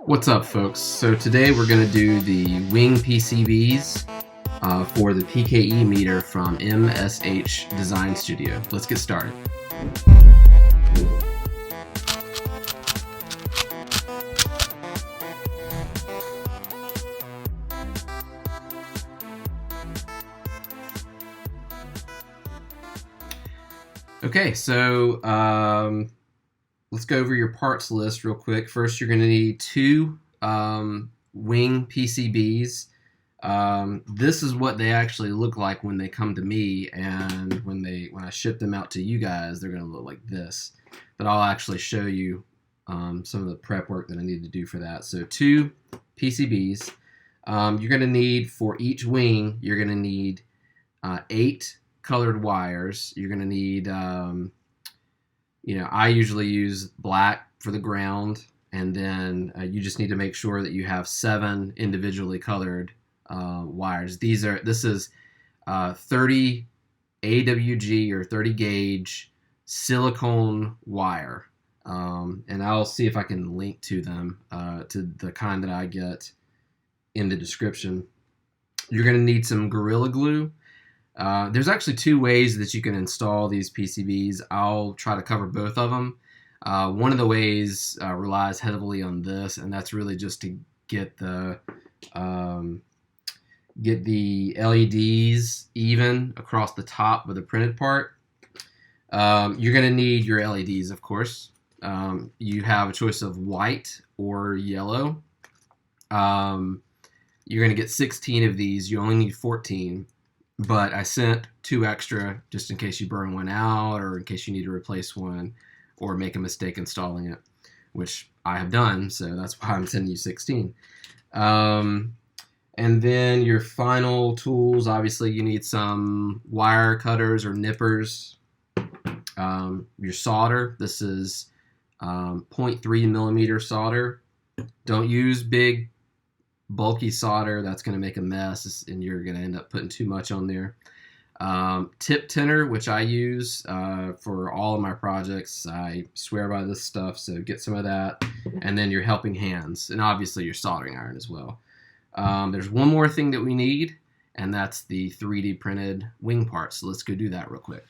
What's up, folks? So today we're going to do the wing PCBs for the PKE meter from MSH Design Studio. Let's get started. Okay, so let's go over your parts list real quick. First, you're going to need two wing PCBs. This is what they actually look like when they come to me, and when I ship them out to you guys, they're going to look like this. But I'll actually show you some of the prep work that I need to do for that. So two PCBs. You're going to need, for each wing, you're going to need 8 colored wires. You're going to need, I usually use black for the ground, and then you just need to make sure that you have 7 individually colored wires. This is 30 AWG or 30 gauge silicone wire, and I'll see if I can link to them, to the kind that I get in the description. You're going to need some Gorilla Glue. There's actually 2 ways that you can install these PCBs. I'll try to cover both of them. One of the ways relies heavily on this, and that's really just to get the LEDs even across the top of the printed part. You're going to need your LEDs, of course. You have a choice of white or yellow. You're going to get 16 of these. You only need 14. But I sent 2 extra just in case you burn one out, or in case you need to replace one or make a mistake installing it, which I have done, so that's why I'm sending you 16. And then your final tools, obviously you need some wire cutters or nippers. Your solder, this is 0.3 millimeter solder. Don't use big bulky solder. That's going to make a mess, and you're going to end up putting too much on there. Tip tinner, which I use for all of my projects. I swear by this stuff, so get some of that. And then your helping hands, and obviously your soldering iron as well. There's one more thing that we need, and that's the 3D printed wing parts. So let's go do that real quick.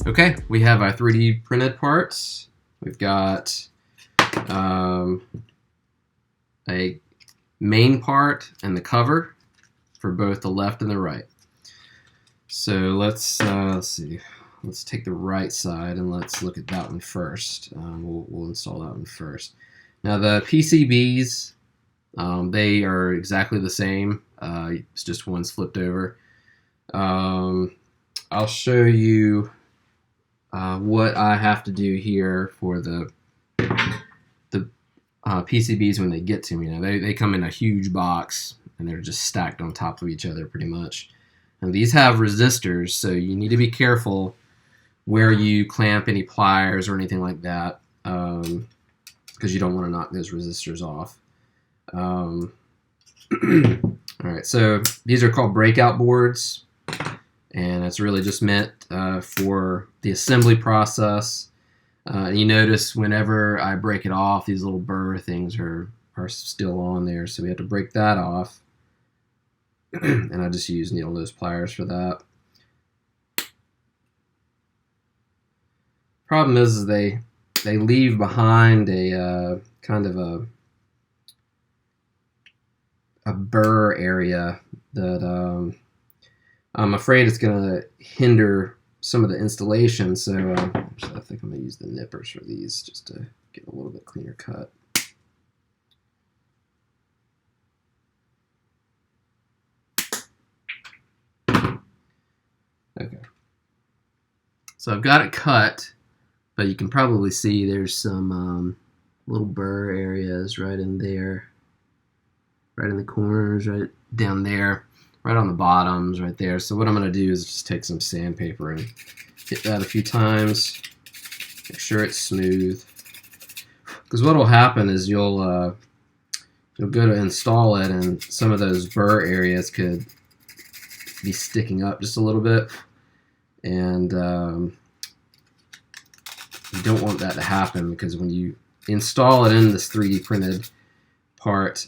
Okay, we have our 3D printed parts. We've got a main part and the cover for both the left and the right. So let's see. Let's take the right side and let's look at that one first. We'll install that one first. Now the PCBs, they are exactly the same. It's just one's flipped over. I'll show you what I have to do here for the PCBs when they get to me. Now they come in a huge box, and they're just stacked on top of each other pretty much. And these have resistors, so you need to be careful where you clamp any pliers or anything like that, because you don't want to knock those resistors off. All right, so these are called breakout boards, and it's really just meant for the assembly process. You notice whenever I break it off, these little burr things are still on there, so we have to break that off. And I just use needle nose pliers for that. Problem is they leave behind a kind of a burr area that I'm afraid it's going to hinder some of the installation, so I think I'm going to use the nippers for these just to get a little bit cleaner cut. Okay. So I've got it cut, but you can probably see there's some little burr areas right in there, right in the corners, right down there, right on the bottoms, right there. So what I'm going to do is just take some sandpaper and hit that a few times, make sure it's smooth. Because what will happen is you'll go to install it, and some of those burr areas could be sticking up just a little bit, and you don't want that to happen, because when you install it in this 3D printed part,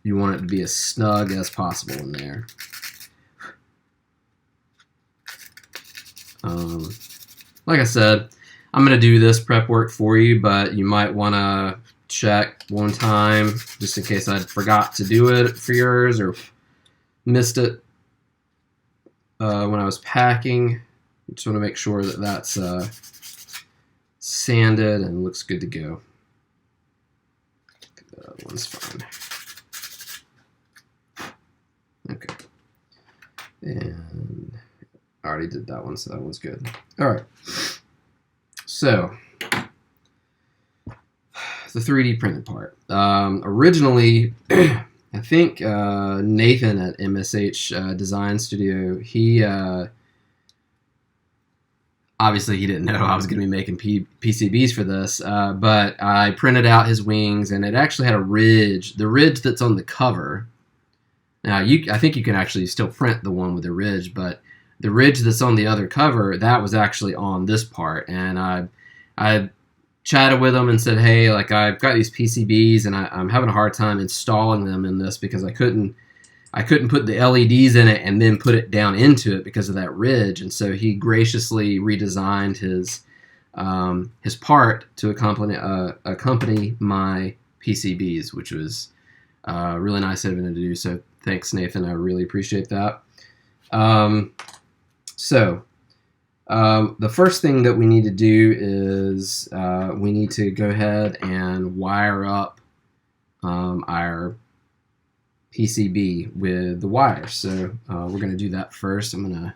you want it to be as snug as possible in there. Like I said, I'm going to do this prep work for you, but you might want to check one time just in case I forgot to do it for yours or missed it when I was packing. Just want to make sure that that's sanded and looks good to go. That one's fine. Okay. And I already did that one, so that one's good. All right. So the 3D printed part. Originally, I think Nathan at MSH Design Studio, he obviously he didn't know I was going to be making PCBs for this, but I printed out his wings, and it actually had a ridge. The ridge that's on the cover. Now, I think you can actually still print the one with the ridge, but the ridge that's on the other cover, that was actually on this part. And I chatted with him and said, hey, like, I've got these PCBs, and I'm having a hard time installing them in this because I couldn't put the LEDs in it and then put it down into it because of that ridge. And so he graciously redesigned his part to accompany my PCBs, which was really nice of him to do. So thanks, Nathan. I really appreciate that. The first thing that we need to do is we need to go ahead and wire up our PCB with the wires. So we're going to do that first. I'm going to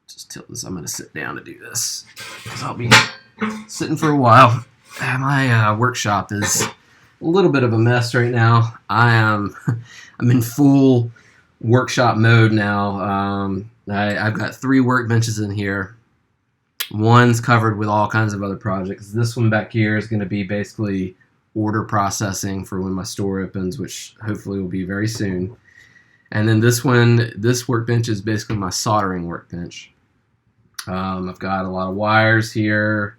just tilt this. I'm going to sit down to do this because I'll be sitting for a while. My workshop is a little bit of a mess right now. I'm in full workshop mode now. I've got 3 workbenches in here. One's covered with all kinds of other projects. This one back here is going to be basically order processing for when my store opens, which hopefully will be very soon. And then this workbench is basically my soldering workbench. I've got a lot of wires here,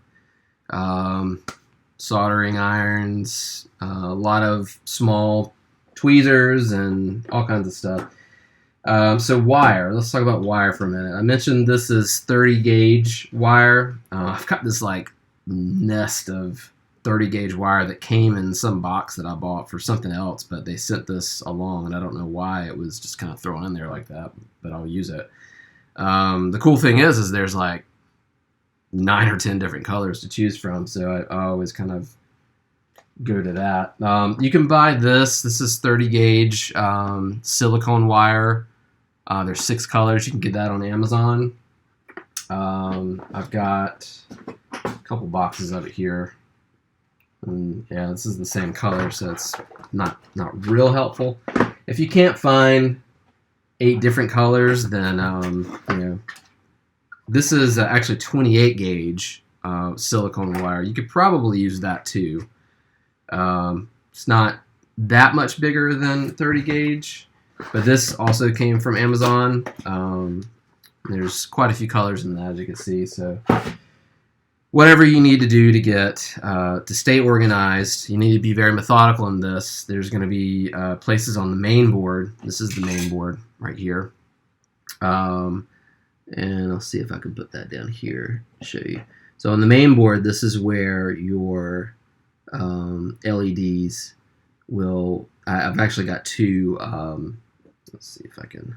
soldering irons, a lot of small tweezers, and all kinds of stuff. So wire, let's talk about wire for a minute. I mentioned this is 30 gauge wire. I've got this like nest of 30 gauge wire that came in some box that I bought for something else, but they sent this along, and I don't know why it was just kind of thrown in there like that, but I'll use it. The cool thing is there's like 9 or 10 different colors to choose from, so I always kind of go to that. You can buy this. This is 30 gauge silicone wire. There's 6 colors. You can get that on Amazon. I've got a couple boxes of it here. And yeah, this is the same color, so it's not real helpful. If you can't find 8 different colors, then this is actually 28 gauge silicone wire. You could probably use that too. It's not that much bigger than 30 gauge, but this also came from Amazon. There's quite a few colors in that, as you can see. So whatever you need to do to get to stay organized, you need to be very methodical in this. There's going to be places on the main board. This is the main board right here. And I'll see if I can put that down here to show you. So on the main board, this is where your LEDs will. I've actually got 2. Let's see if I can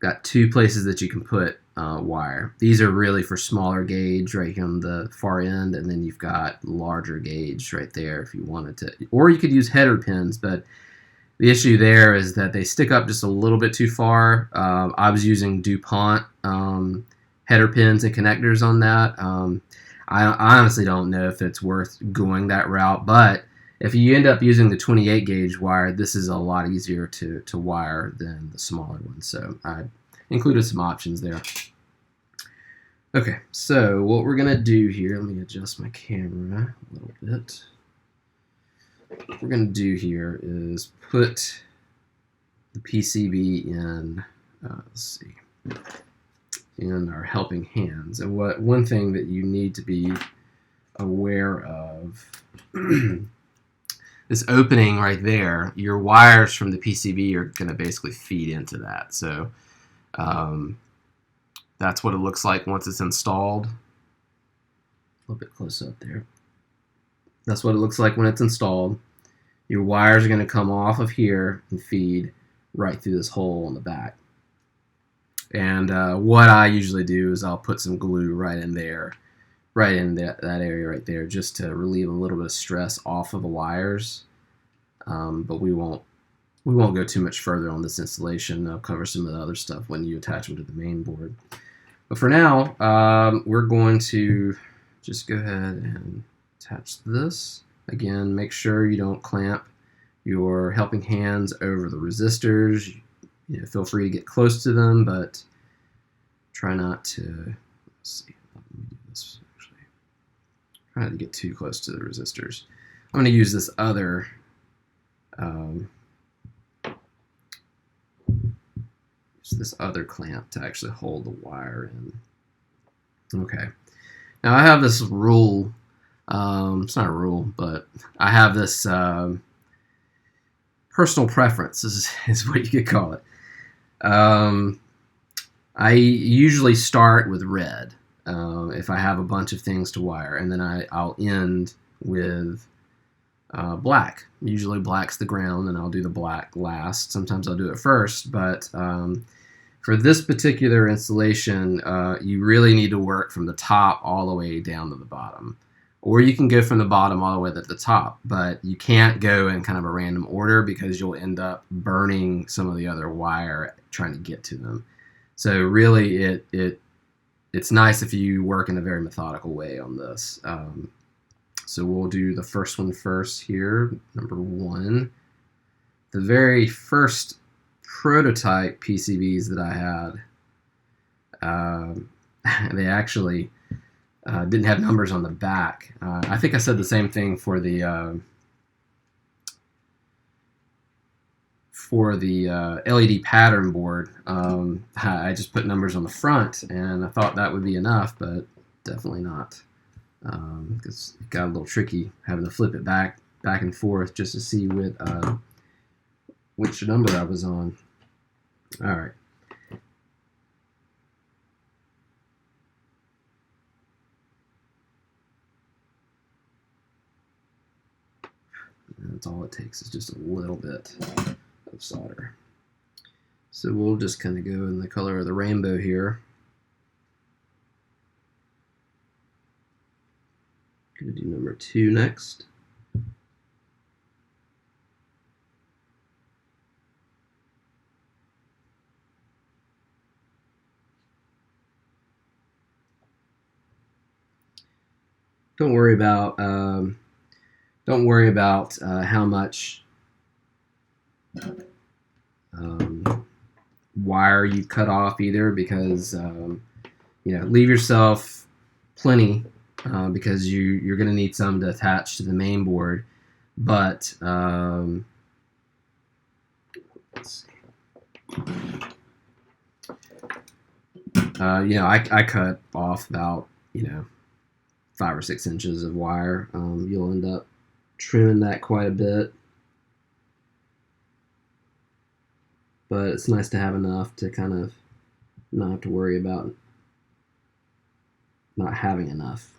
got two places that you can put wire. These are really for smaller gauge right here on the far end, and then you've got larger gauge right there if you wanted to. Or you could use header pins, but the issue there is that they stick up just a little bit too far. I was using DuPont header pins and connectors on that. I honestly don't know if it's worth going that route, but if you end up using the 28 gauge wire, this is a lot easier to wire than the smaller one. So I included some options there. Okay, so what we're gonna do here, let me adjust my camera a little bit. What we're gonna do here is put the PCB in, let's see, in our helping hands. And one thing that you need to be aware of, this opening right there, your wires from the PCB are going to basically feed into that. So that's what it looks like once it's installed. A little bit close up there. That's what it looks like when it's installed. Your wires are going to come off of here and feed right through this hole in the back. And what I usually do is I'll put some glue right in there, right in that area right there, just to relieve a little bit of stress off of the wires. But we won't go too much further on this installation. I'll cover some of the other stuff when you attach them to the main board. But for now, we're going to just go ahead and attach this. Again, make sure you don't clamp your helping hands over the resistors. You know, feel free to get close to them, but try not to. Let's see. Let me do this actually. Try not to get too close to the resistors. I'm going to use this other. This other clamp to actually hold the wire in. Okay. Now I have this rule. It's not a rule, but I have this personal preference is what you could call it. I usually start with red if I have a bunch of things to wire, and then I'll end with black. Usually black's the ground, and I'll do the black last. Sometimes I'll do it first, but for this particular installation, you really need to work from the top all the way down to the bottom. Or you can go from the bottom all the way to the top, but you can't go in kind of a random order because you'll end up burning some of the other wire trying to get to them. So really, it's nice if you work in a very methodical way on this. So we'll do the first one first here, number 1. The very first prototype PCBs that I had, they actually didn't have numbers on the back. I think I said the same thing for the LED pattern board. I just put numbers on the front, and I thought that would be enough, but definitely not. Because it got a little tricky having to flip it back and forth just to see which number I was on. All right. That's all it takes is just a little bit of solder. So we'll just kind of go in the color of the rainbow here. Gonna do number 2 next. Don't worry about how much wire you cut off either, because leave yourself plenty because you're going to need some to attach to the main board. But let's see. I cut off about 5 or 6 inches of wire. You'll end up trimming that quite a bit, but it's nice to have enough to kind of not have to worry about not having enough.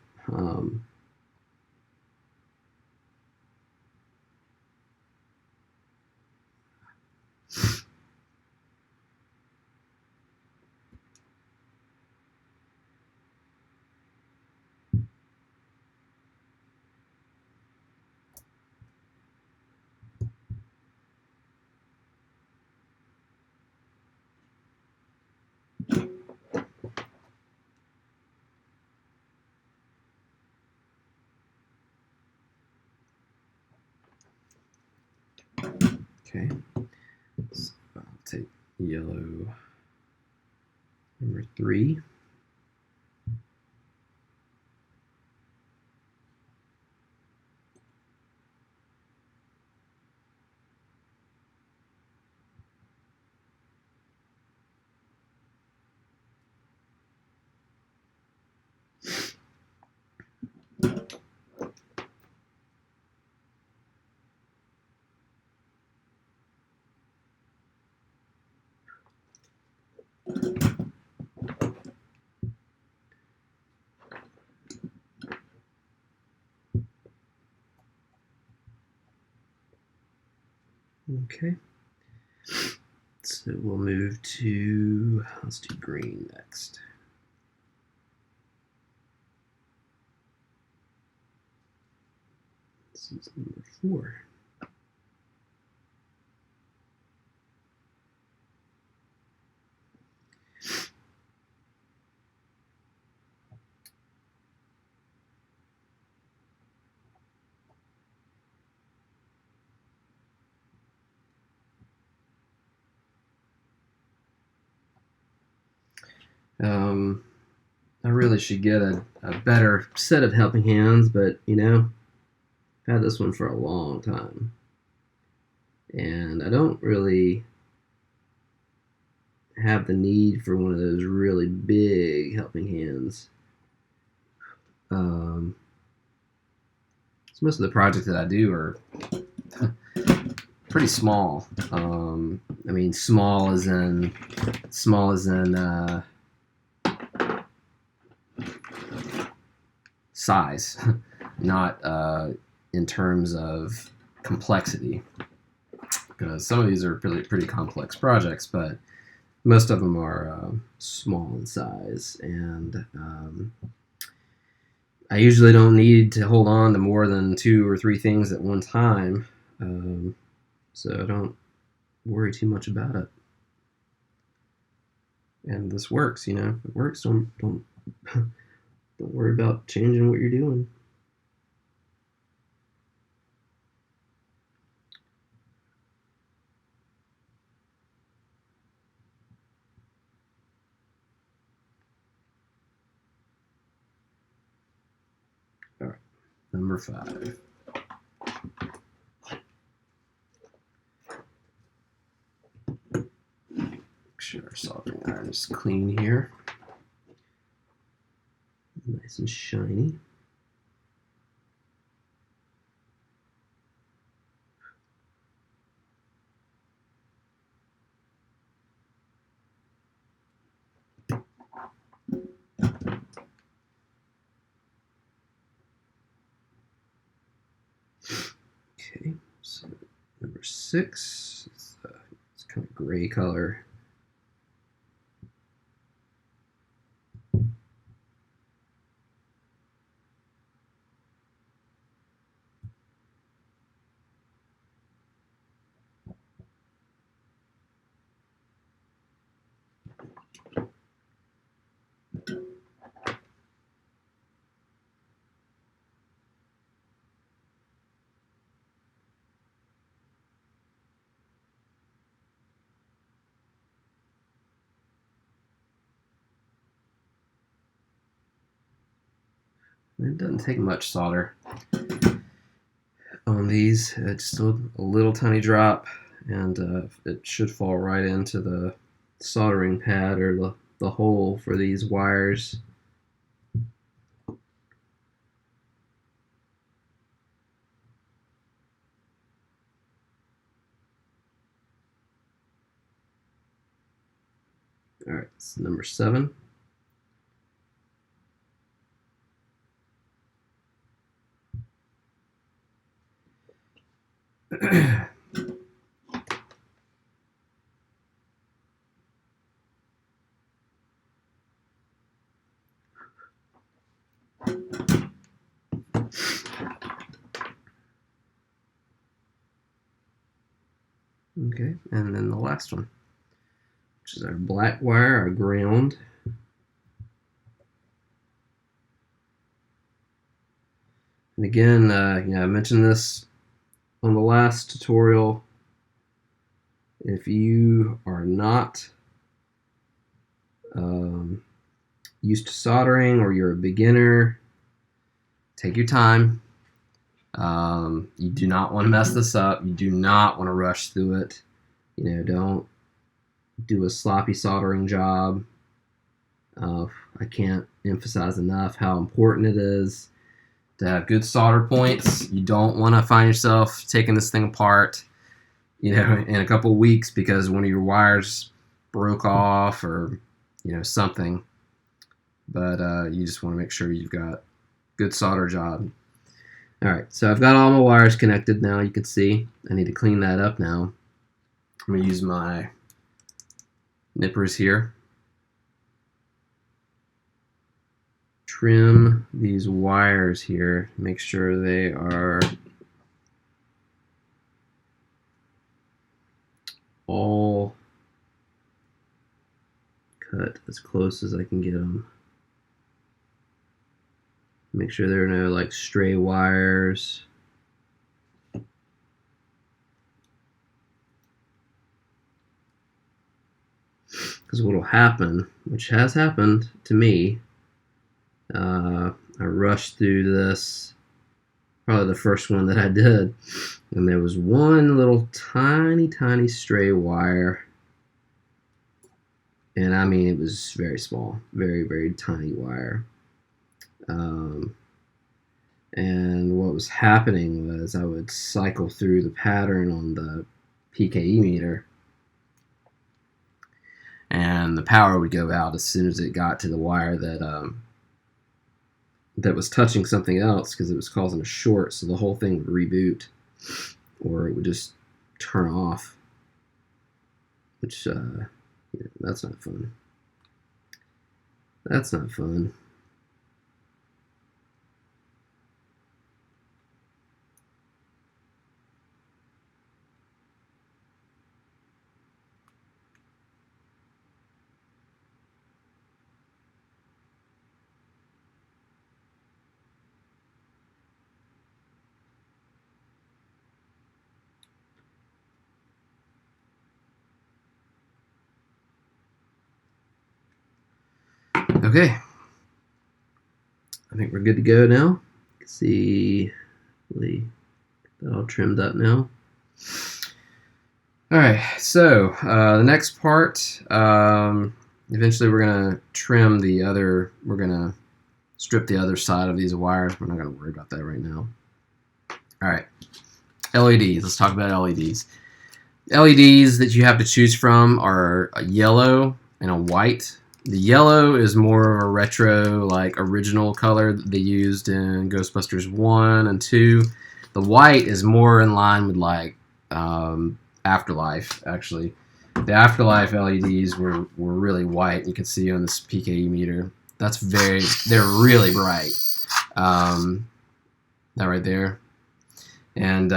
Okay, so I'll take yellow number 3. Okay, so we'll move to, let's do green next. This is number 4. I really should get a better set of helping hands, but you know, I've had this one for a long time, and I don't really have the need for one of those really big helping hands. So most of the projects that I do are pretty small. I mean, small as in size, not in terms of complexity. Because some of these are pretty complex projects, but most of them are small in size, and I usually don't need to hold on to more than 2 or 3 things at one time, so I don't worry too much about it. And this works, you know. If it works, don't worry about changing what you're doing. All right, number 5. Make sure our soldering iron is clean here. Nice and shiny. Okay, so number 6, it's kind of gray color. It doesn't take much solder on these, just a little tiny drop, and it should fall right into the soldering pad or the hole for these wires. All right, it's number 7. Okay, and then the last one, which is our black wire, our ground. And again, you know, I mentioned this on the last tutorial. If you are not used to soldering, or you're a beginner, take your time. You do not want to mess this up. You do not want to rush through it. Don't do a sloppy soldering job. I can't emphasize enough how important it is to have good solder points. You don't want to find yourself taking this thing apart, in a couple of weeks because one of your wires broke off or, something. But you just want to make sure you've got good solder job. All right, so I've got all my wires connected now. You can see I need to clean that up now. I'm going to use my nippers here. Trim these wires here. Make sure they are all cut as close as I can get them. Make sure there are no stray wires. Because what will happen, which has happened to me, I rushed through this, probably the first one that I did, and there was one little tiny stray wire, and I mean it was very small, very tiny wire. And what was happening was I would cycle through the pattern on the PKE meter, and the power would go out as soon as it got to the wire that was touching something else, because it was causing a short, so the whole thing would reboot, or it would just turn off, which that's not fun. That's not fun. Okay, I think we're good to go now. You can see that all trimmed up now. All right, so the next part, eventually we're gonna trim we're gonna strip the other side of these wires. We're not gonna worry about that right now. All right, LEDs, let's talk about LEDs. LEDs that you have to choose from are a yellow and a white. The yellow is more of a retro, original color that they used in Ghostbusters 1 and 2. The white is more in line with Afterlife, actually. The Afterlife LEDs were really white. You can see on this PKE meter. They're really bright. That right there. And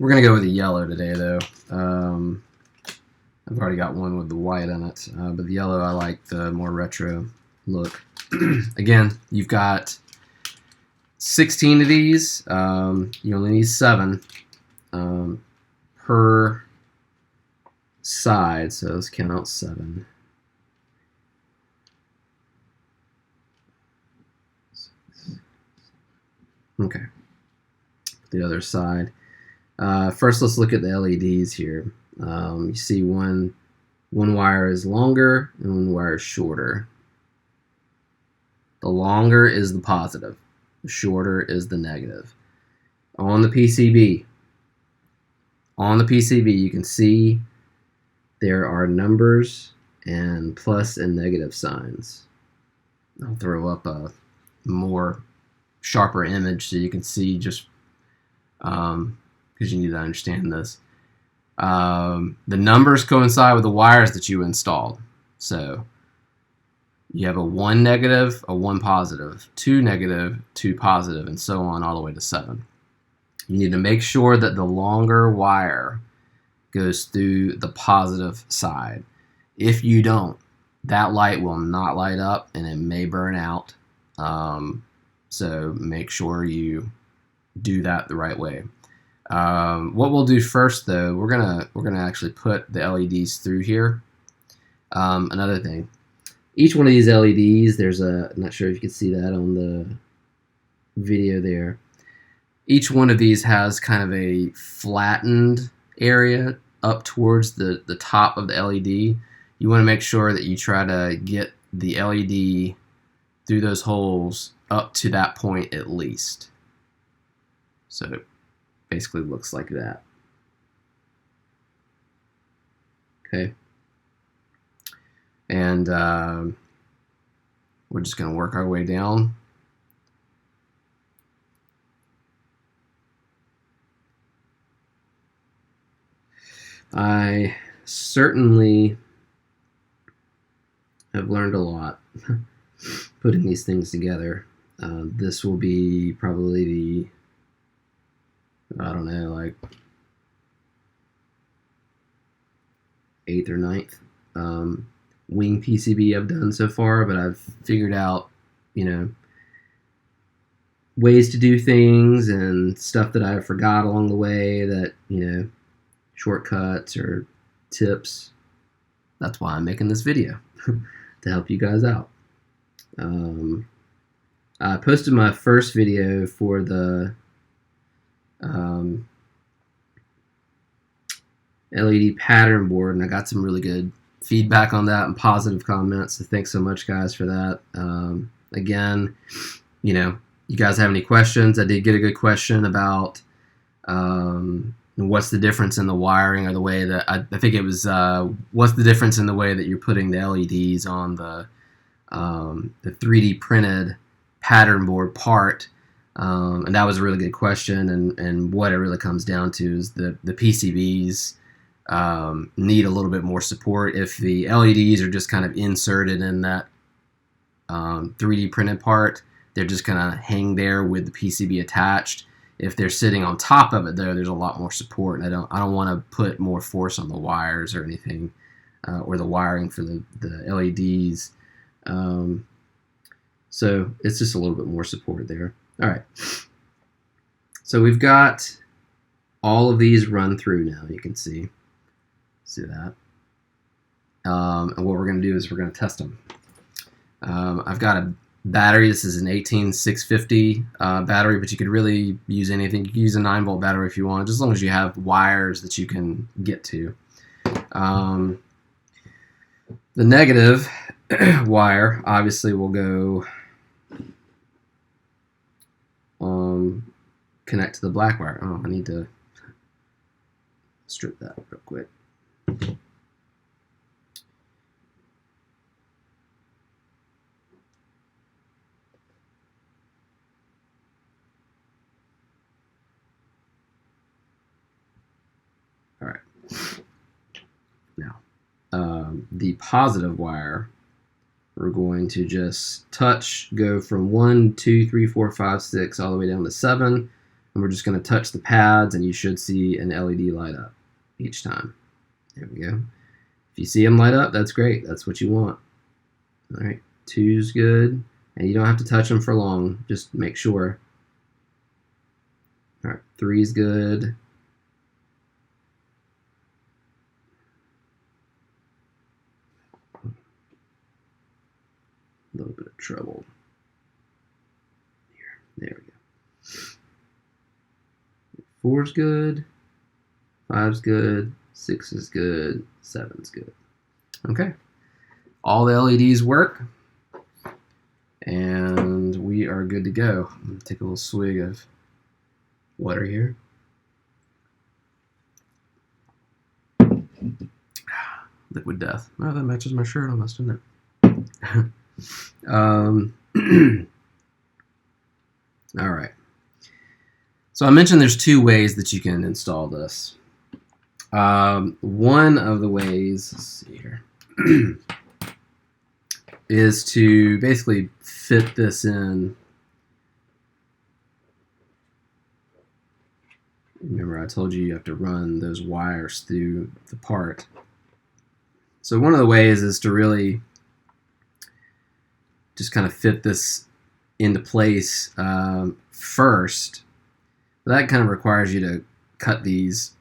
we're going to go with the yellow today, though. I've already got one with the white on it, but the yellow, I like the more retro look. Again, you've got 16 of these. You only need 7 per side, so let's count out 7. Okay, the other side. First, let's look at the LEDs here. You see one wire is longer and one wire is shorter. The longer is the positive. The shorter is the negative. On the PCB, you can see there are numbers and plus and negative signs. I'll throw up a more sharper image so you can see just because you need to understand this. The numbers coincide with the wires that you installed. So you have a 1 negative, a 1 positive, 2 negative, 2 positive, and so on all the way to 7. You need to make sure that the longer wire goes through the positive side. If you don't, that light will not light up and it may burn out. So make sure you do that the right way. What we'll do first, though, we're gonna actually put the LEDs through here. Another thing, each one of these LEDs, there's a, I'm not sure if you can see that on the video there. Each one of these has kind of a flattened area up towards the top of the LED. You want to make sure that you try to get the LED through those holes up to that point at least. So it basically looks like that. Okay. And we're just going to work our way down. I certainly have learned a lot putting these things together. This will be probably the, I don't know, like 8th or 9th wing PCB I've done so far, but I've figured out, you know, ways to do things and stuff that I forgot along the way, that, you know, shortcuts or tips. That's why I'm making this video, to help you guys out. I posted my first video for the LED pattern board, and I got some really good feedback on that and positive comments, so thanks so much, guys, for that. Again, you know, you guys have any questions? I did get a good question about what's the difference in the wiring, or the way that I think it was what's the difference in the way that you're putting the LEDs on the 3D printed pattern board part. And that was a really good question, and what it really comes down to is the PCBs need a little bit more support. If the LEDs are just kind of inserted in that 3D printed part, they're just gonna hang there with the PCB attached. If they're sitting on top of it, though, there's a lot more support, and I don't want to put more force on the wires or anything, or the wiring for the LEDs. So it's just a little bit more support there. All right. So we've got all of these run through now. You can see that. And what we're going to do is we're going to test them. I've got a battery. This is an 18650 battery, but you could really use anything. You can use a 9-volt battery if you want, just as long as you have wires that you can get to. The negative wire obviously will go connect to the black wire. Oh, I need to strip that real quick. All right. Now, the positive wire, we're going to just go from 1, 2, 3, 4, 5, 6, all the way down to 7. And we're just going to touch the pads, and you should see an LED light up each time. There we go. If you see them light up, that's great. That's what you want. All right, 2's good. And you don't have to touch them for long. Just make sure. All right, 3's good. A little bit of trouble. There we go. 4's good, 5's good, 6 is good, 7's good. Okay, all the LEDs work, and we are good to go. I'm going to take a little swig of water here. Liquid death. Oh, that matches my shirt almost, doesn't it? All right. So I mentioned there's 2 ways that you can install this. One of the ways, let's see here, is to basically fit this in. Remember, I told you have to run those wires through the part. So one of the ways is to really just kind of fit this into place first. But that kind of requires you to cut these,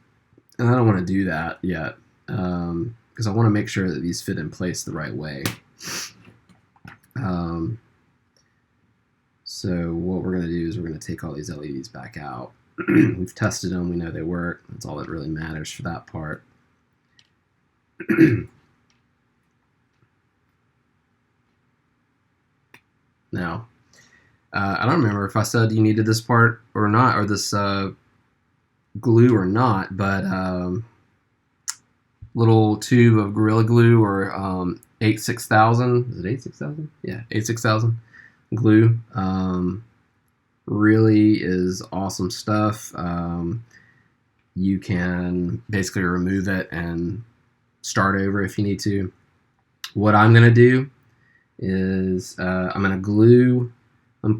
and I don't want to do that yet because I want to make sure that these fit in place the right way. So what we're going to do is we're going to take all these LEDs back out. We've tested them. We know they work. That's all that really matters for that part. Now, I don't remember if I said you needed this part or not, or this glue or not, but little tube of Gorilla Glue or 86000. Is it 86000? Yeah, 86000 glue. Really is awesome stuff. You can basically remove it and start over if you need to. What I'm going to do is I'm going to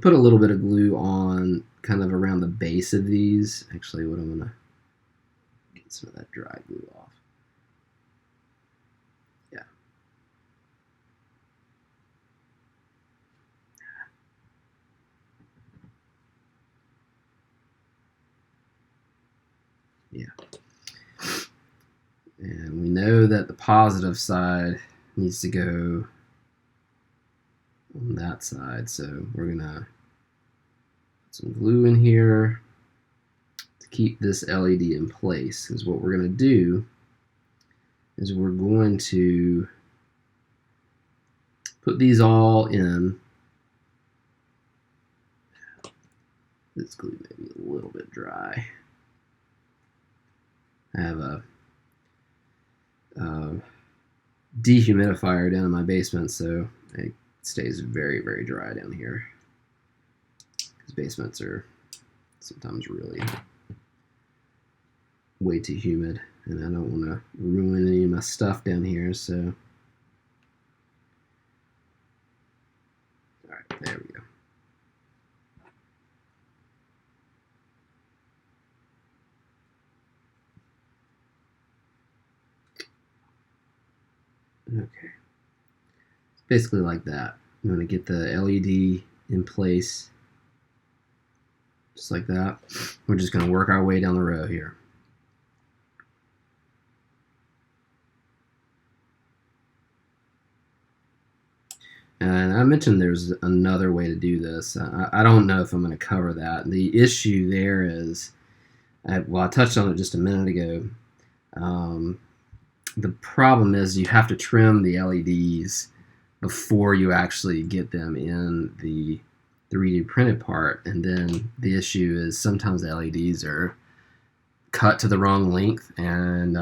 put a little bit of glue on kind of around the base of these. Actually, what I'm going to get some of that dry glue off. Yeah. Yeah. And we know that the positive side needs to go on that side, so we're gonna put some glue in here to keep this LED in place, because what we're gonna do is we're going to put these all in. This glue may be a little bit dry. I have a dehumidifier down in my basement, so it stays very, very dry down here. Because basements are sometimes really way too humid, and I don't want to ruin any of my stuff down here, so. Alright, there we go. Okay. It's basically like that. I'm going to get the LED in place just like that. We're just going to work our way down the row here. And I mentioned there's another way to do this. I don't know if I'm going to cover that. The issue there is, well, I touched on it just a minute ago. The problem is you have to trim the LEDs before you actually get them in the 3D printed part, and then the issue is sometimes the LEDs are cut to the wrong length, and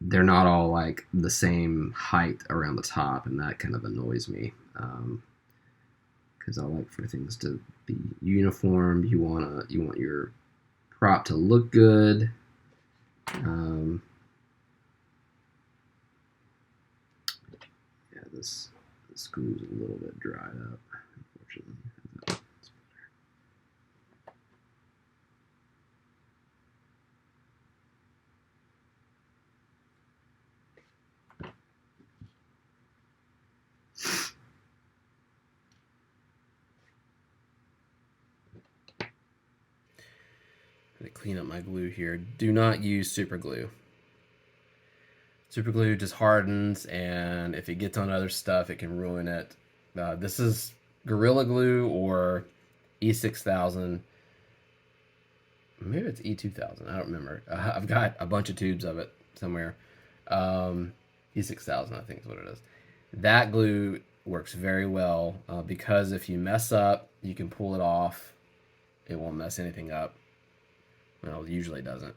they're not all like the same height around the top, and that kind of annoys me because I like for things to be uniform. You want your prop to look good. Yeah, this glue's a little bit dried up, unfortunately. I'm going to clean up my glue here. Do not use super glue. Super glue just hardens, and if it gets on other stuff, it can ruin it. This is Gorilla Glue or E6000. Maybe it's E2000. I don't remember. I've got a bunch of tubes of it somewhere. E6000, I think is what it is. That glue works very well because if you mess up, you can pull it off. It won't mess anything up. Well, it usually doesn't.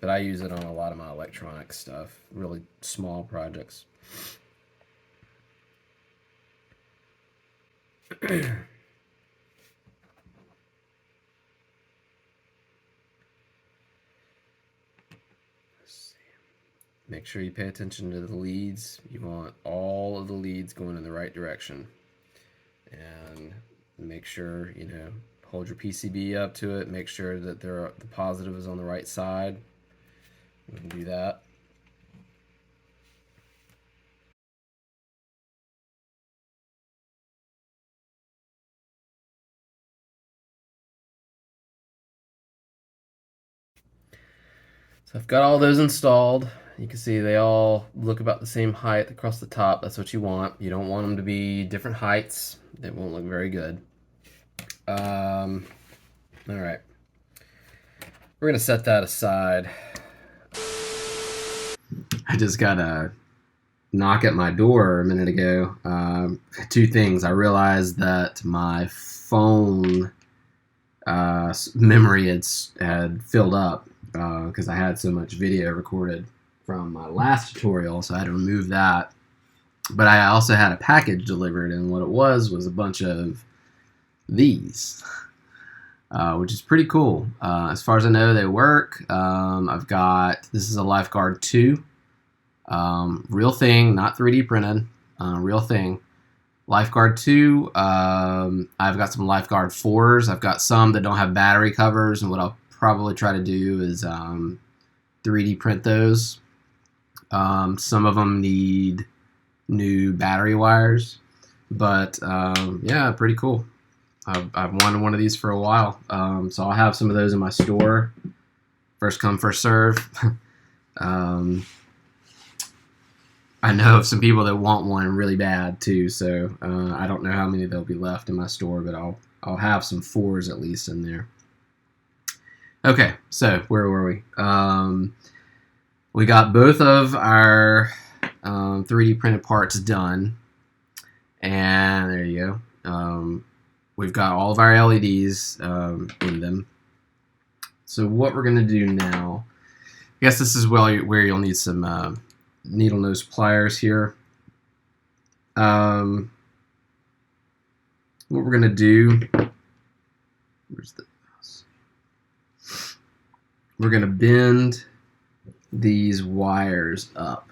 But I use it on a lot of my electronic stuff, really small projects. Make sure you pay attention to the leads. You want all of the leads going in the right direction. And make sure, hold your PCB up to it. Make sure that the positive is on the right side. We can do that. So I've got all those installed. You can see they all look about the same height across the top. That's what you want. You don't want them to be different heights. They won't look very good. All right. We're gonna set that aside. I just got a knock at my door a minute ago. Two things. I realized that my phone memory had filled up because I had so much video recorded from my last tutorial, so I had to remove that. But I also had a package delivered, and what it was a bunch of these, which is pretty cool. As far as I know, they work. I've got, this is a Lifeguard 2, real thing, not 3D printed, real thing. Lifeguard 2, I've got some Lifeguard 4s. I've got some that don't have battery covers, and what I'll probably try to do is 3D print those. Some of them need new battery wires, but yeah, pretty cool. I've wanted one of these for a while, so I'll have some of those in my store. First come, first serve. I know of some people that want one really bad too, so I don't know how many there'll be left in my store, but I'll have some 4s at least in there. Okay, so where were we? We got both of our 3D printed parts done, and there you go. We've got all of our LEDs in them. So what we're going to do now, I guess this is where you'll need some needle nose pliers here. What we're going to do, where's the mouse? We're going to bend these wires up.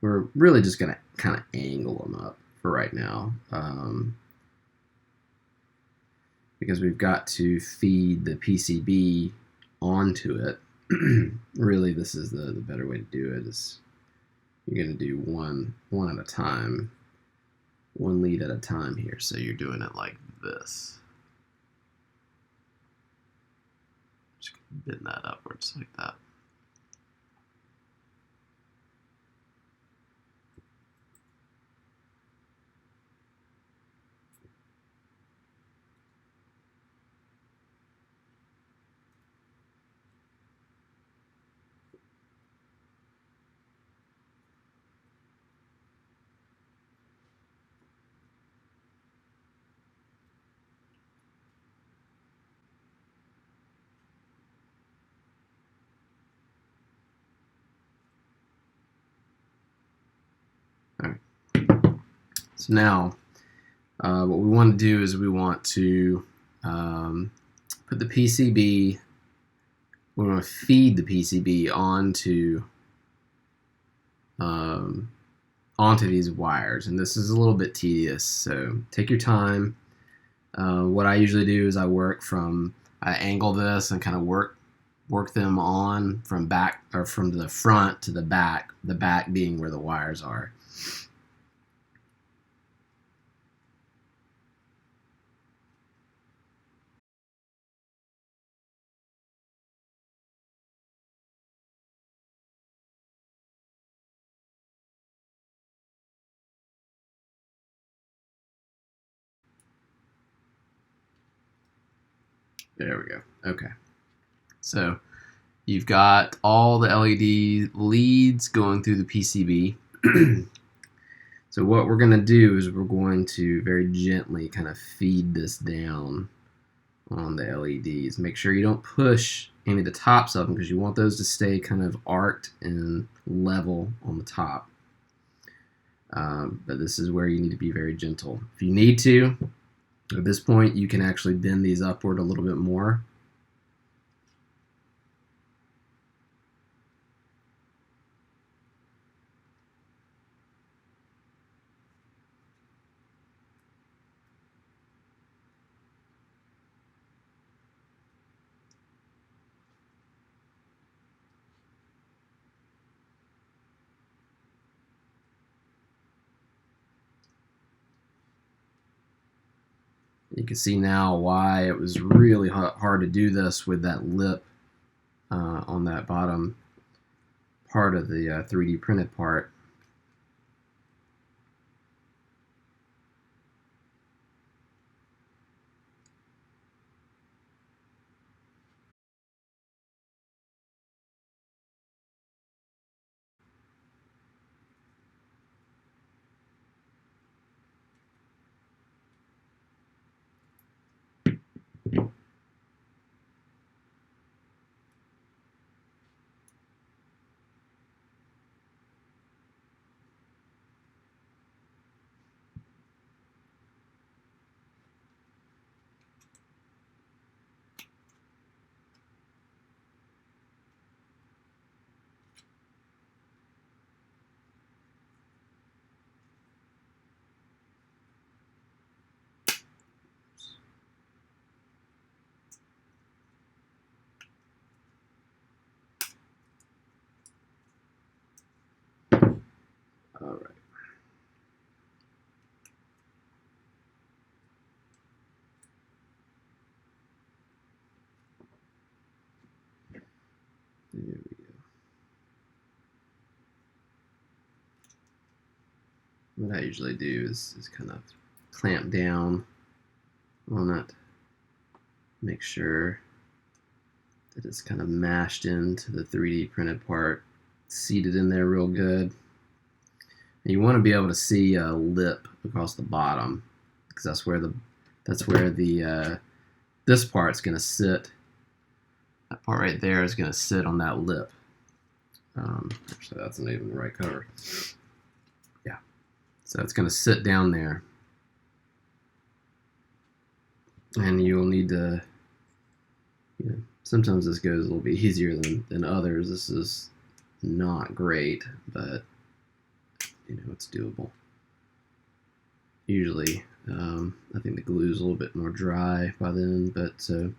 We're really just going to kind of angle them up for right now, because we've got to feed the PCB onto it. Really, this is the better way to do it. Is you're going to do one at a time, one lead at a time here. So you're doing it like this. Just bend that upwards like that. All right. So now, what we want to do is we want to put the PCB. We want to feed the PCB onto these wires, and this is a little bit tedious. So take your time. What I usually do is I angle this and kind of work them on from back, or from the front to the back being where the wires are. There we go. Okay. So you've got all the LED leads going through the PCB. So what we're going to do is we're going to very gently kind of feed this down on the LEDs. Make sure you don't push any of the tops of them, because you want those to stay kind of arced and level on the top. But this is where you need to be very gentle. If you need to, at this point, you can actually bend these upward a little bit more. You can see now why it was really hard to do this with that lip on that bottom part of the 3D printed part. All right. There we go. What I usually do is kind of clamp down on it, make sure that it's kind of mashed into the 3D printed part, seated in there real good. And you want to be able to see a lip across the bottom, because that's where the this part's going to sit. That part right there is going to sit on that lip. Actually, that's not even the right cover. Yeah, so it's going to sit down there, and you'll need to, you know, sometimes this goes a little bit easier than others. This is not great, but you know, it's doable. Usually, I think the glue is a little bit more dry by then, but so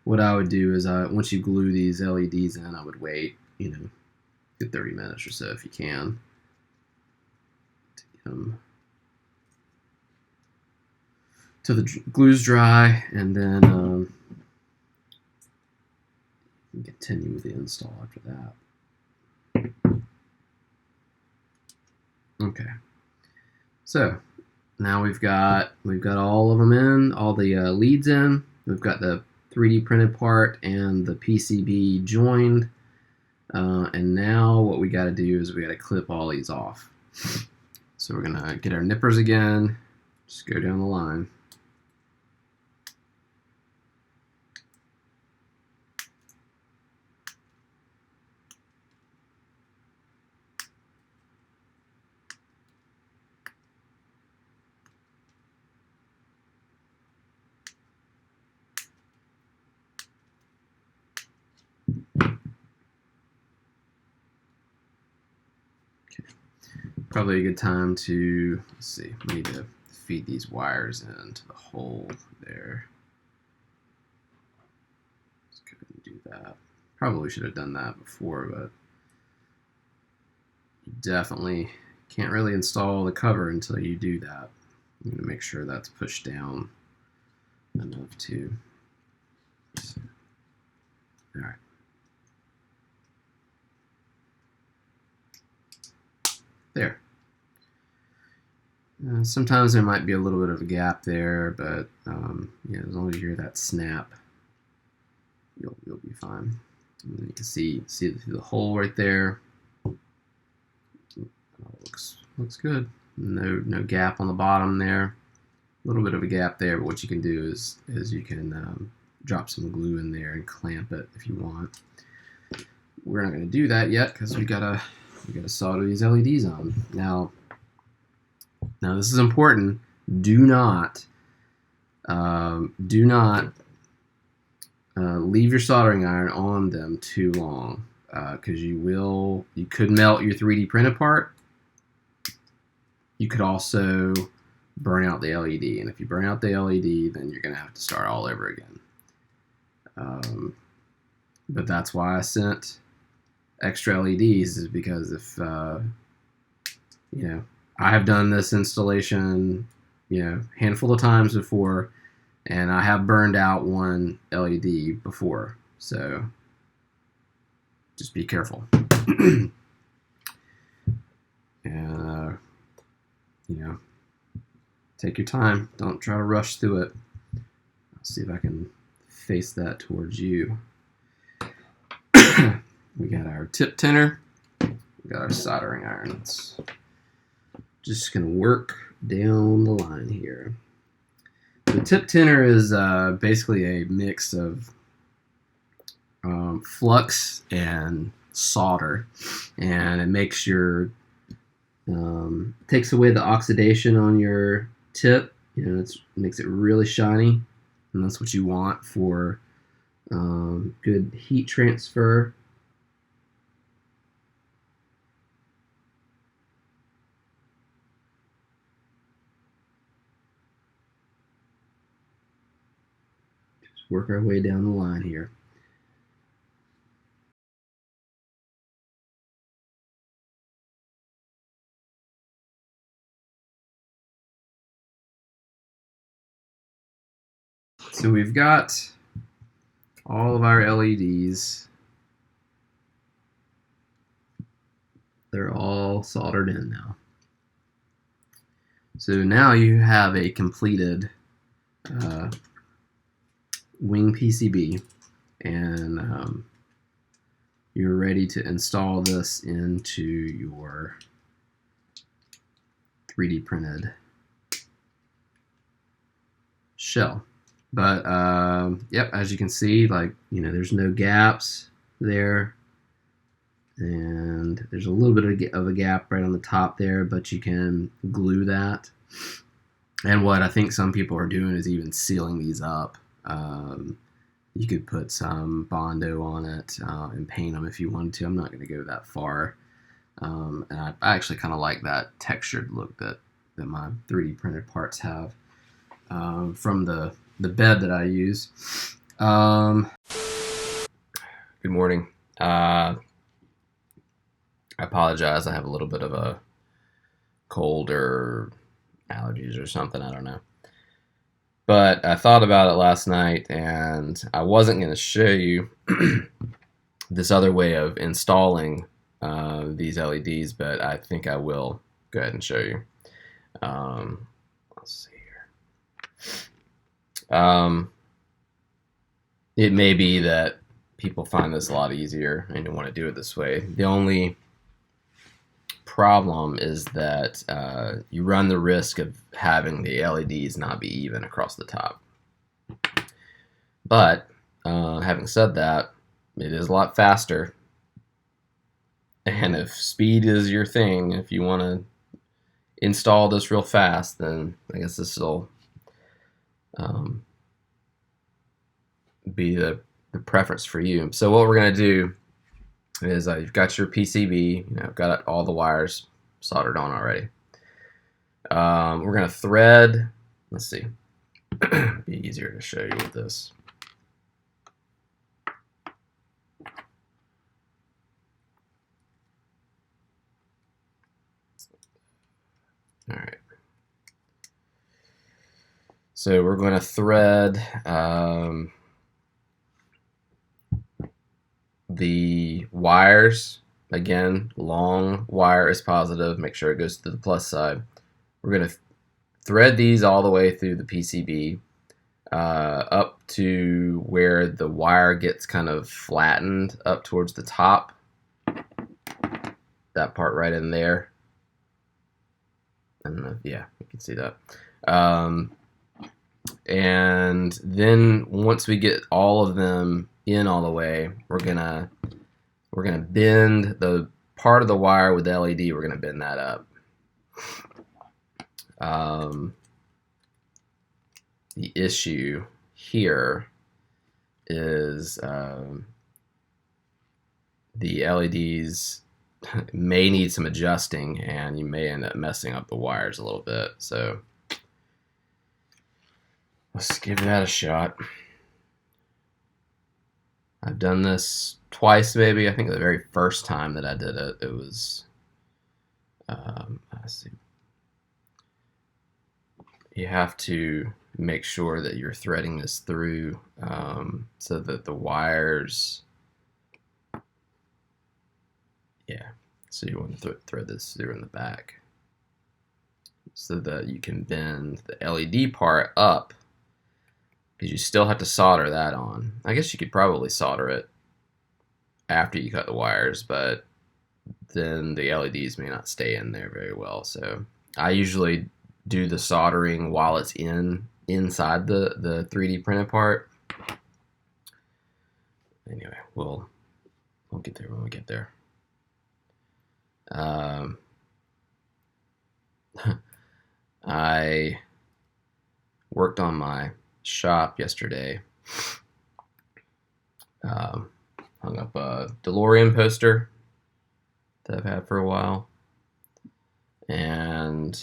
what I would do is once you glue these LEDs in, I would wait, you know, good 30 minutes or so if you can, to get them till the glue's dry, and then you can continue with the install after that. Okay, so now we've got all of them in, all the leads in. We've got the 3D printed part and the PCB joined, and now what we got to do is we got to clip all these off. So we're gonna get our nippers again, just go down the line. Probably a good time to, let's see, we need to feed these wires into the hole there. Let's go ahead and do that. Probably should have done that before, but you definitely can't really install the cover until you do that. I'm going to make sure that's pushed down enough too. All right. There. Sometimes there might be a little bit of a gap there, but yeah, as long as you hear that snap, you'll be fine. And you can see the hole right there. Looks good. No gap on the bottom there. A little bit of a gap there, but what you can do is you can drop some glue in there and clamp it if you want. We're not going to do that yet because we gotta solder these LEDs on. Now this is important. Do not leave your soldering iron on them too long, because you could melt your 3D printed part. You could also burn out the LED, and if you burn out the LED, then you're going to have to start all over again. But that's why I sent extra LEDs, is because if you know, I have done this installation, you know, a handful of times before, And I have burned out one LED before, so just be careful. And you know, take your time. Don't try to rush through it. Let's see if I can face that towards you. We got our tip tenor. We got our soldering iron. It's just gonna work down the line here. The tip tenor is basically a mix of flux and solder, and it makes your takes away the oxidation on your tip. You know, it makes it really shiny, and that's what you want for good heat transfer. Just work our way down the line here. So we've got all of our LEDs. They're all soldered in now. So now you have a completed wing PCB, and you're ready to install this into your 3D printed shell. But yep, as you can see, like, you know, there's no gaps there, and there's a little bit of a gap right on the top there, but you can glue that. And what I think some people are doing is even sealing these up. You could put some Bondo on it and paint them if you wanted to. I'm not going to go that far. And I actually kind of like that textured look that my 3D printed parts have from the bed that I use. Good morning. I apologize. I have a little bit of a cold or allergies or something. I don't know. But I thought about it last night, and I wasn't going to show you this other way of installing these LEDs, but I think I will go ahead and show you. Let's see here. It may be that people find this a lot easier and want to do it this way. The only problem is that you run the risk of having the LEDs not be even across the top. But having said that, it is a lot faster. And if speed is your thing, if you want to install this real fast, then I guess this will be the preference for you. So what we're going to do is you've got your PCB, you know, I've got all the wires soldered on already. We're going to thread, let's see, be easier to show you with this. All right. So we're going to thread the wires. Again, long wire is positive. Make sure it goes to the plus side. We're going to thread these all the way through the PCB up to where the wire gets kind of flattened up towards the top. That part right in there. I don't know. Yeah, you can see that. And then once we get all of them in all the way, we're gonna bend the part of the wire with the LED. We're gonna bend that up. The issue here is the LEDs may need some adjusting, and you may end up messing up the wires a little bit. So let's give that a shot. I've done this twice, maybe. I think the very first time that I did it, it was, let's see. You have to make sure that you're threading this through so that the wires, so you want to thread this through in the back so that you can bend the LED part up, because you still have to solder that on. I guess you could probably solder it after you cut the wires, but then the LEDs may not stay in there very well. So I usually do the soldering while it's inside the 3D printed part. Anyway, we'll get there when we get there. I worked on my shop yesterday. Hung up a DeLorean poster that I've had for a while, and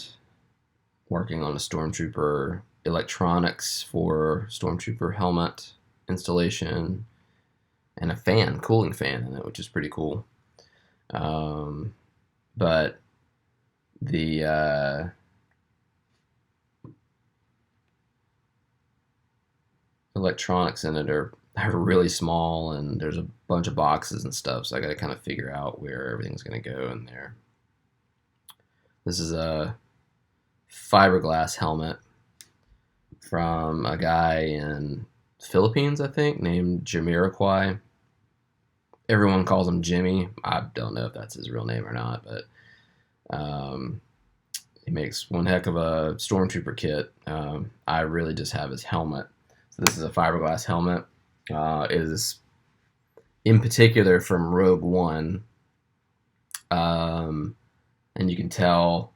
working on a Stormtrooper electronics for Stormtrooper helmet installation, and a fan, cooling fan in it, which is pretty cool. But the electronics in it are really small, and there's a bunch of boxes and stuff, so I got to kind of figure out where everything's going to go in there. This is a fiberglass helmet from a guy in the Philippines, I think, named Jamiroquai. Everyone calls him Jimmy. I don't know if that's his real name or not, but he makes one heck of a Stormtrooper kit. I really just have his helmet. So this is a fiberglass helmet. It is in particular from Rogue One, and you can tell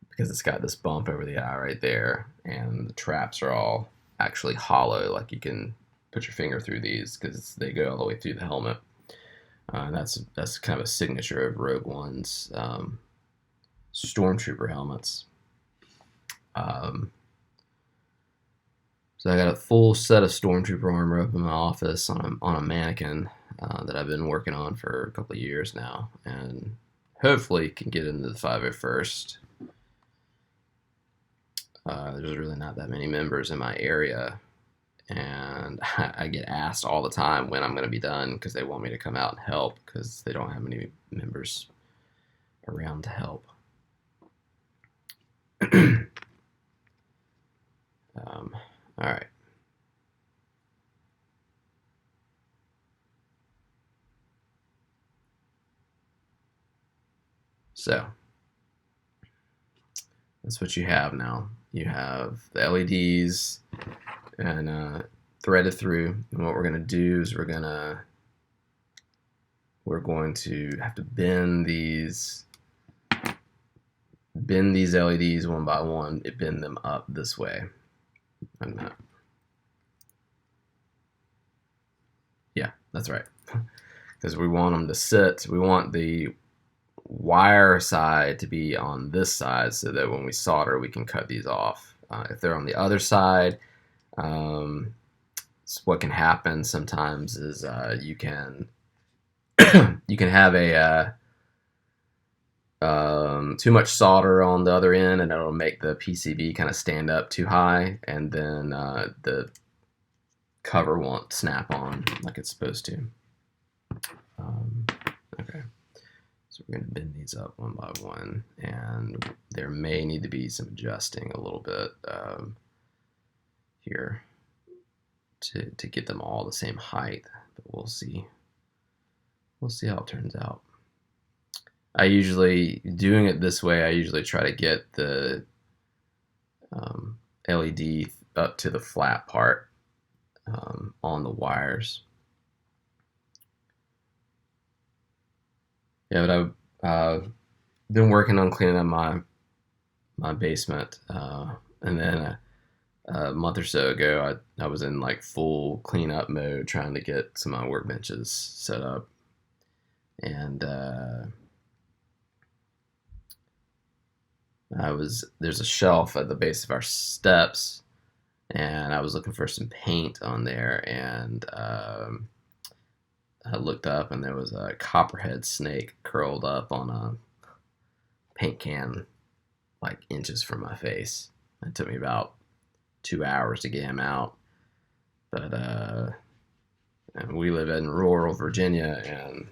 because it's got this bump over the eye right there, and the traps are all actually hollow, like you can put your finger through these because they go all the way through the helmet. That's kind of a signature of Rogue One's Stormtrooper helmets. So I got a full set of Stormtrooper armor up in my office on a mannequin that I've been working on for a couple of years now, and hopefully can get into the 501st. There's really not that many members in my area, and I get asked all the time when I'm going to be done because they want me to come out and help because they don't have many members around to help. All right. So that's what you have now. You have the LEDs and threaded through. And what we're going to do is we're going to have to bend these LEDs one by one. Bend them up this way. And that. Yeah, that's right. Because we want them to sit. We want the wire side to be on this side so that when we solder, we can cut these off. If they're on the other side, so what can happen sometimes is you can have a too much solder on the other end, and it'll make the PCB kind of stand up too high, and then the cover won't snap on like it's supposed to. Okay, so we're going to bend these up one by one, and there may need to be some adjusting a little bit here to get them all the same height, but we'll see. We'll see how it turns out. Doing it this way, I usually try to get the LED up to the flat part on the wires. Yeah, but I've been working on cleaning up my basement, and then a month or so ago, I was in like full cleanup mode, trying to get some of my workbenches set up, and there's a shelf at the base of our steps, and I was looking for some paint on there, and I looked up, and there was a copperhead snake curled up on a paint can like inches from my face. It took me about 2 hours to get him out. But and we live in rural Virginia, and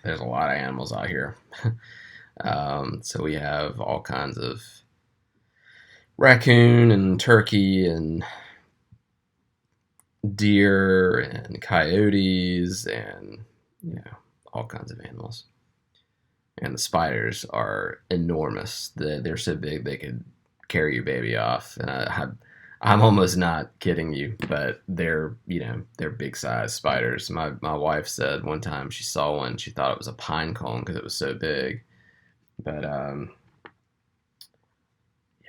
there's a lot of animals out here. So we have all kinds of raccoon and turkey and deer and coyotes and all kinds of animals. And the spiders are enormous. They're so big they could carry your baby off. And I'm almost not kidding you, but they're big size spiders. My wife said one time she saw one, she thought it was a pine cone because it was so big. But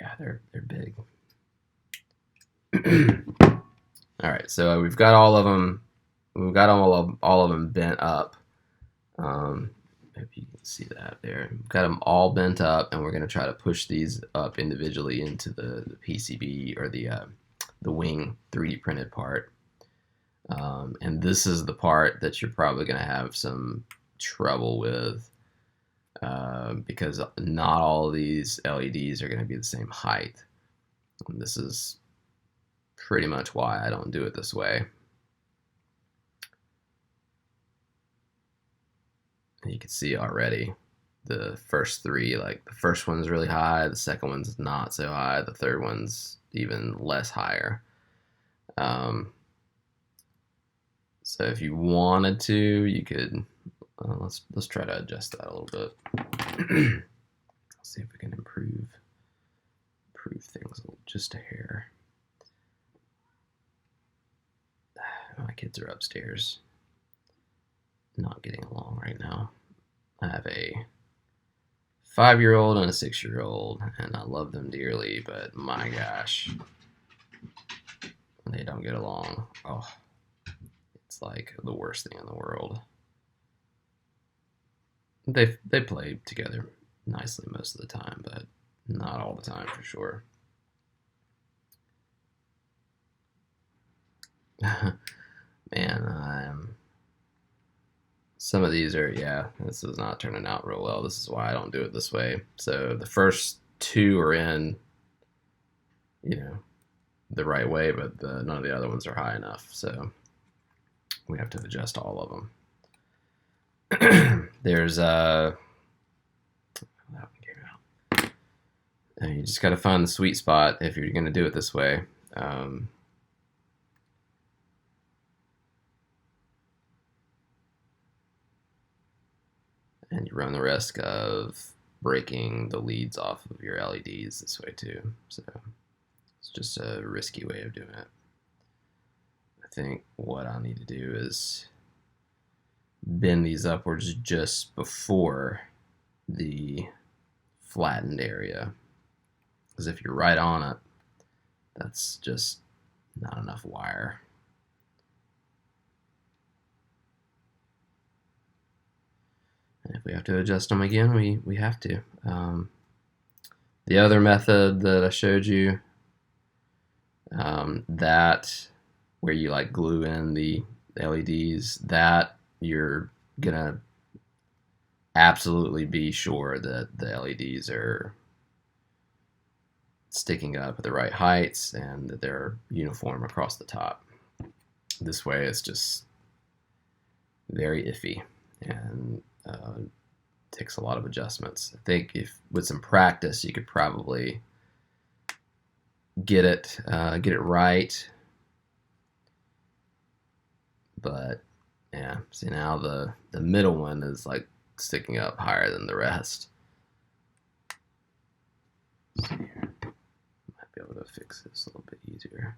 yeah, they're big. All right, so we've got all of them. We've got all of them bent up. If you can see that there, we've got them all bent up, and we're going to try to push these up individually into the PCB or the wing 3D printed part. And this is the part that you're probably going to have some trouble with because not all of these LEDs are going to be the same height. And this is pretty much why I don't do it this way. You can see already the first three, like the first one's really high, the second one's not so high, the third one's even less higher. So if you wanted to, you could, let's try to adjust that a little bit. See if we can improve things just a hair. My kids are upstairs, not getting along right now. I have a 5-year-old and a 6-year-old, and I love them dearly, but my gosh, they don't get along. Oh, it's like the worst thing in the world. They play together nicely most of the time, but not all the time for sure. Man, some of these are, this is not turning out real well. This is why I don't do it this way. So the first two are in, the right way, but none of the other ones are high enough. So we have to adjust all of them. There's that one came out. And you just got to find the sweet spot if you're going to do it this way. And you run the risk of breaking the leads off of your LEDs this way too. So it's just a risky way of doing it. I think what I need to do is bend these upwards just before the flattened area. Because if you're right on it, that's just not enough wire. And if we have to adjust them again, we have to. The other method that I showed you, that where you like glue in the LEDs, that you're gonna absolutely be sure that the LEDs are sticking up at the right heights and that they're uniform across the top. This way it's just very iffy and takes a lot of adjustments. I think if with some practice you could probably get it right, but yeah, see now the middle one is like sticking up higher than the rest. Let's see here. Might be able to fix this a little bit easier.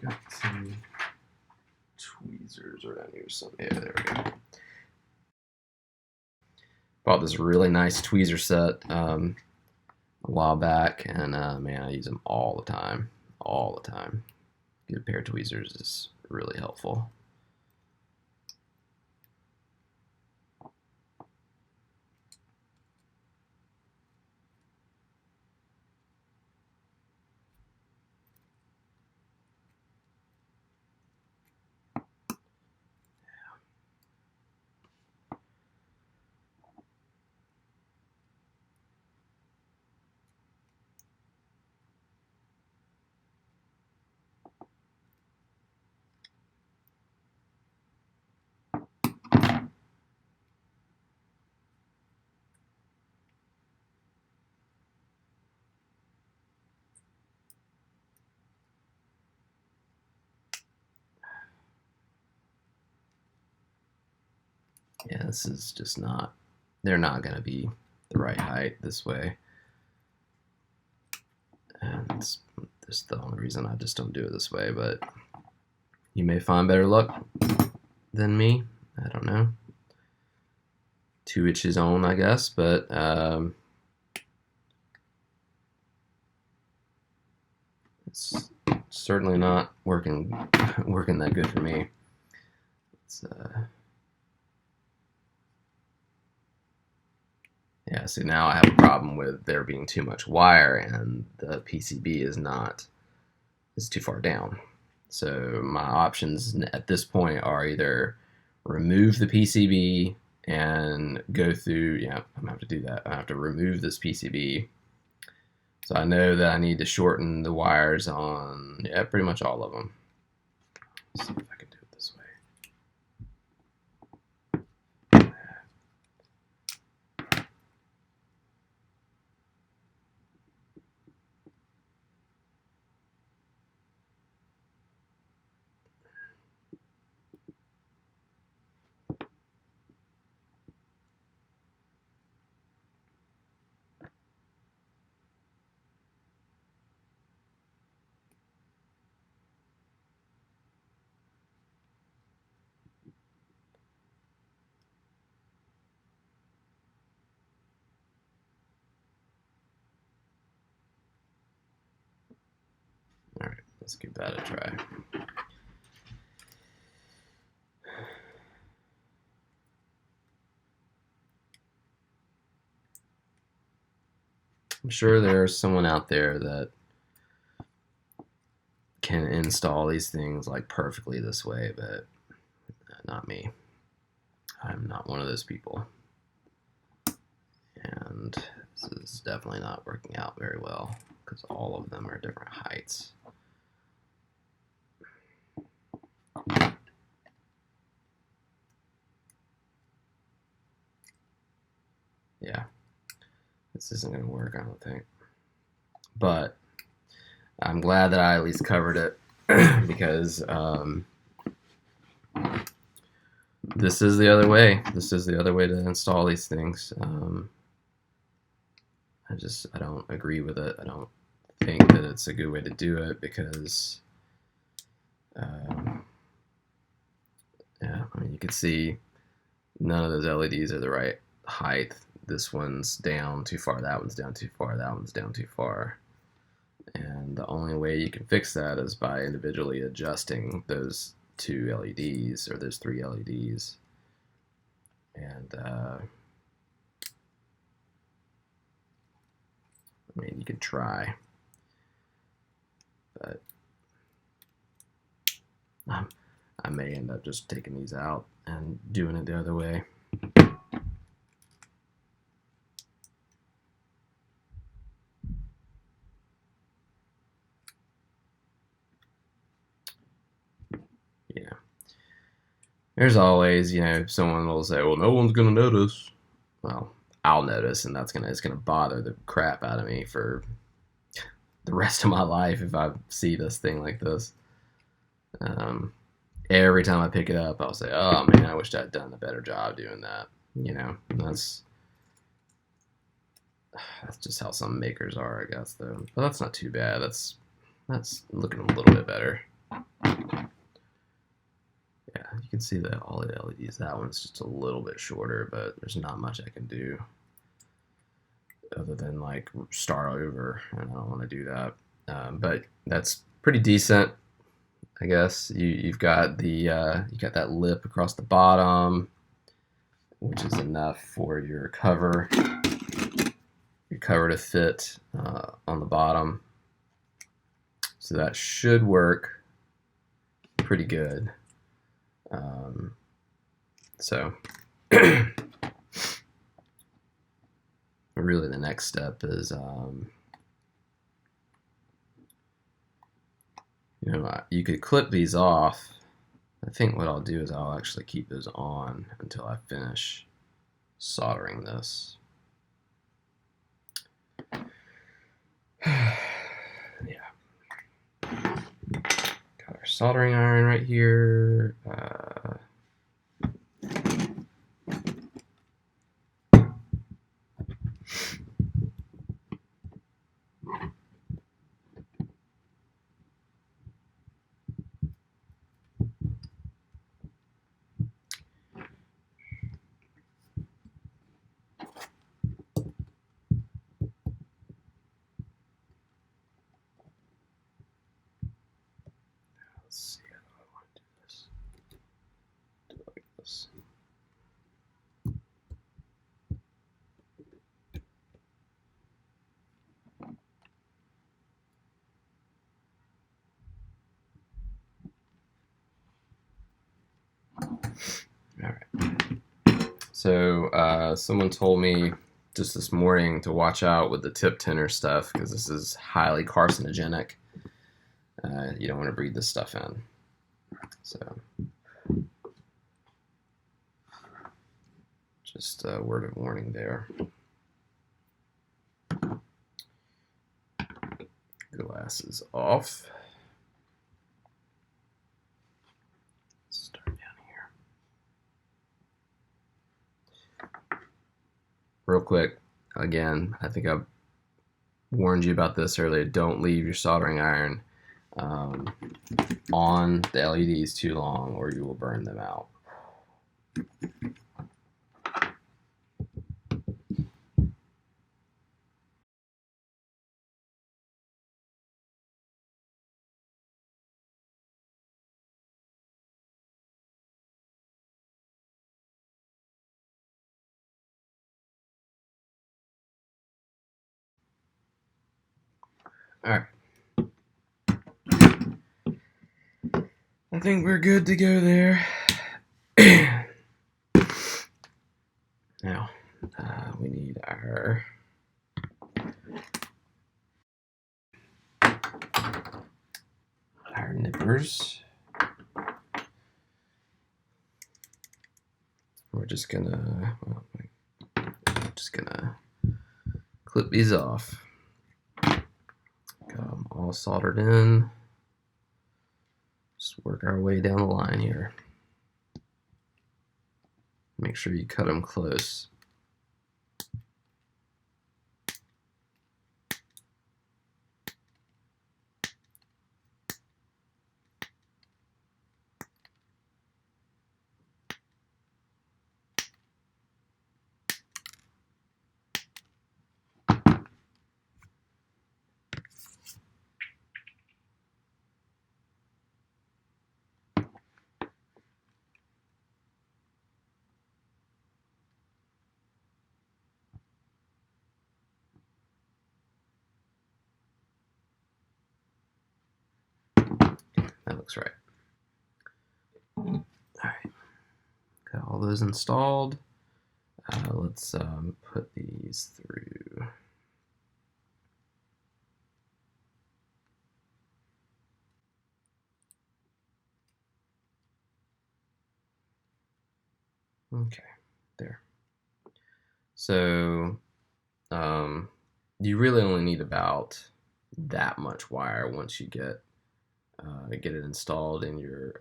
Got some tweezers around here. Yeah, there we go. Bought this really nice tweezer set a while back, and man, I use them all the time. All the time. Good pair of tweezers is really helpful. Yeah, this is just not, they're not going to be the right height this way. And this is the only reason I just don't do it this way, but you may find better luck than me. I don't know. To each his own, I guess, but it's certainly not working that good for me. It's, yeah, so now I have a problem with there being too much wire and the PCB is too far down. So my options at this point are either remove the PCB and go through, yeah, I'm gonna have to do that. I have to remove this PCB. So I know that I need to shorten the wires on, yeah, pretty much all of them. Let's see if I can do it this way. All right, let's give that a try. I'm sure there's someone out there that can install these things like perfectly this way, but not me. I'm not one of those people. And this is definitely not working out very well because all of them are different heights. Yeah, this isn't going to work, I don't think. But I'm glad that I at least covered it because this is the other way. This is the other way to install these things. I don't agree with it. I don't think that it's a good way to do it because, yeah, I mean, you can see none of those LEDs are the right height. This one's down too far, that one's down too far, that one's down too far. And the only way you can fix that is by individually adjusting those two LEDs or those three LEDs. And I mean, you can try, but I may end up just taking these out and doing it the other way. Yeah. There's always, you know, someone will say, well, no one's going to notice. Well, I'll notice, and it's gonna bother the crap out of me for the rest of my life if I see this thing like this. Every time I pick it up, I'll say, oh man, I wish I'd done a better job doing that. You know, that's just how some makers are, I guess, though. But that's not too bad. That's looking a little bit better. Yeah, you can see that all the LEDs. That one's just a little bit shorter, but there's not much I can do other than like start over, and I don't want to do that. But that's pretty decent, I guess. You've got the you got that lip across the bottom, which is enough for your cover to fit on the bottom. So that should work pretty good. So really the next step is you know, you could clip these off. I think what I'll do is I'll actually keep those on until I finish soldering this. Yeah. Got our soldering iron right here. All right. So someone told me just this morning to watch out with the tip tinner stuff because this is highly carcinogenic. You don't want to breathe this stuff in. So just a word of warning there. Glasses off. Start down here. Real quick, again, I think I warned you about this earlier. Don't leave your soldering iron on the LEDs too long or you will burn them out. All right. I think we're good to go there. Now, we need our nippers. We're just gonna, clip these off. Got them all soldered in. Just work our way down the line here. Make sure you cut them close. That looks right. All right, got all those installed. Let's put these through. Okay, there. So you really only need about that much wire once you get it installed in your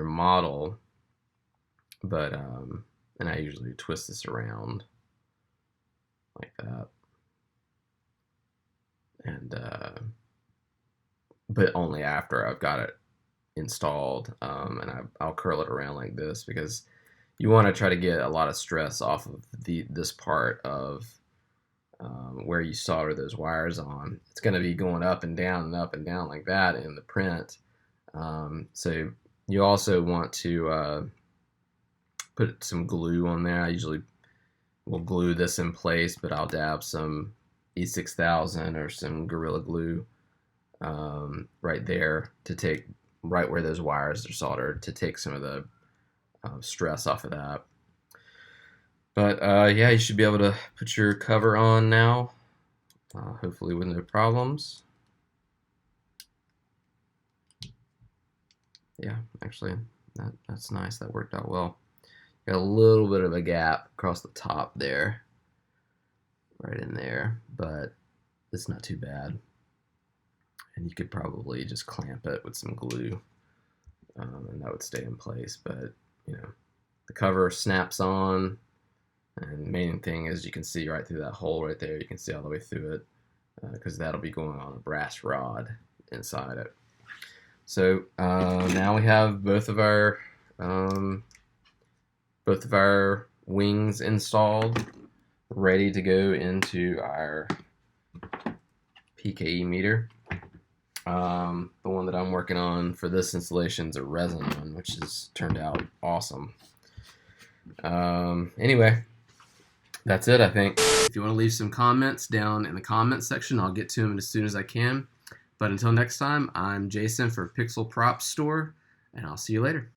model. But and I usually twist this around like that, and but only after I've got it installed, and I'll curl it around like this because you want to try to get a lot of stress off of this part of where you solder those wires on. It's going to be going up and down like that in the print. So you also want to put some glue on there. I usually will glue this in place, but I'll dab some E6000 or some Gorilla Glue right there to take right where those wires are soldered to take some of the stress off of that. But yeah, you should be able to put your cover on now, hopefully with no problems. Yeah, actually, that's nice. That worked out well. Got a little bit of a gap across the top there, right in there, but it's not too bad. And you could probably just clamp it with some glue, and that would stay in place. But you know, the cover snaps on. And the main thing is you can see right through that hole right there. You can see all the way through it because that'll be going on a brass rod inside it. So now we have both of our wings installed, ready to go into our PKE meter. The one that I'm working on for this installation is a resin one, which has turned out awesome. Anyway, that's it, I think. If you want to leave some comments down in the comments section, I'll get to them as soon as I can. But until next time, I'm Jason for Pixel Props Store, and I'll see you later.